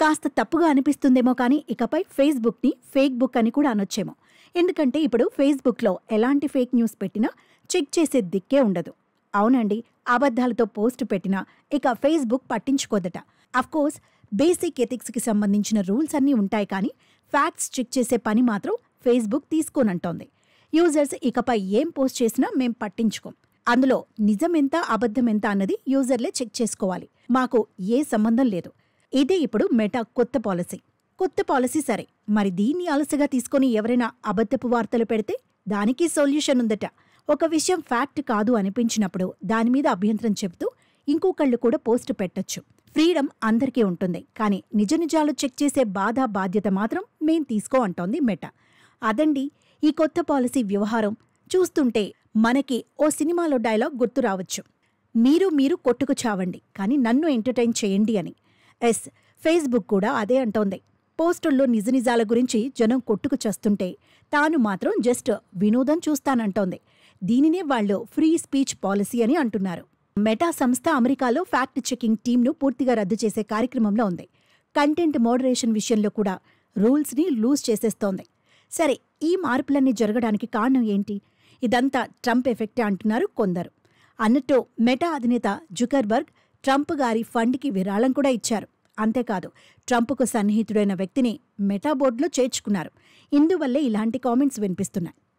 కాస్త తప్పుగా అనిపిస్తుందేమో కానీ ఇకపై ఫేస్బుక్ని ఫేక్ బుక్ అని కూడా అనొచ్చేమో. ఎందుకంటే ఇప్పుడు ఫేస్బుక్లో ఎలాంటి ఫేక్ న్యూస్ పెట్టినా చెక్ చేసే దిక్కే ఉండదు. అవునండి, అబద్ధాలతో పోస్ట్ పెట్టినా ఇక ఫేస్బుక్ పట్టించుకోదట. అఫ్కోర్స్ బేసిక్ ఎథిక్స్కి సంబంధించిన రూల్స్ అన్నీ ఉంటాయి, కానీ ఫ్యాక్ట్స్ చెక్ చేసే పని మాత్రం ఫేస్బుక్ తీసుకోనంటోంది. యూజర్స్ ఇకపై ఏం పోస్ట్ చేసినా మేం పట్టించుకోం, అందులో నిజమెంత అబద్ధమెంత అన్నది యూజర్లే చెక్ చేసుకోవాలి, మాకు ఏ సంబంధం లేదు. ఇదే ఇప్పుడు మెటా కొత్త పాలసీ. కొత్త పాలసీ సరే, మరి దీన్ని అలసగా తీసుకొని ఎవరైనా అబద్ధపు వార్తలు పెడితే దానికి సొల్యూషన్ ఉందట. ఒక విషయం ఫ్యాక్ట్ కాదు అనిపించినప్పుడు దానిమీద అభ్యంతరం చెబుతూ ఇంకొకళ్ళు కూడా పోస్ట్ పెట్టొచ్చు. ఫ్రీడమ్ అందరికీ ఉంటుంది, కానీ నిజ నిజాలు చెక్ చేసే బాధ్యత మాత్రం మేం తీసుకో అంటోంది మెటా. అదండి ఈ కొత్త పాలసీ వ్యవహారం. చూస్తుంటే మనకి ఓ సినిమాలో డైలాగ్ గుర్తు రావచ్చు, మీరు కొట్టుకు చావండి కానీ నన్ను ఎంటర్టైన్ చేయండి అని. ఎస్, ఫేస్బుక్ కూడా అదే అంటోంది. పోస్టుల్లో నిజ నిజాల గురించి జనం కొట్టుకు చస్తుంటే తాను మాత్రం జస్ట్ వినోదం చూస్తానంటోంది. దీనినే వాళ్ళు ఫ్రీ స్పీచ్ పాలసీ అని అంటున్నారు. మెటా సంస్థ అమెరికాలో ఫ్యాక్ట్ చెకింగ్ టీంను పూర్తిగా రద్దు చేసే కార్యక్రమంలో ఉంది. కంటెంట్ మోడరేషన్ విషయంలో కూడా రూల్స్ని లూజ్ చేసేస్తోంది. సరే, ఈ మార్పులన్నీ జరగడానికి కారణం ఏంటి? ఇదంతా ట్రంప్ ఎఫెక్టే అంటున్నారు కొందరు. అన్నట్టు మెటా అధినేత జుకర్బర్గ్ ట్రంప్ గారి ఫండ్కి విరాళం కూడా ఇచ్చారు. అంతేకాదు, ట్రంప్కు సన్నిహితుడైన వ్యక్తిని మెటా బోర్డులో చేర్చుకున్నారు. ఇందువల్లే ఇలాంటి కామెంట్స్ వినిపిస్తున్నాయి.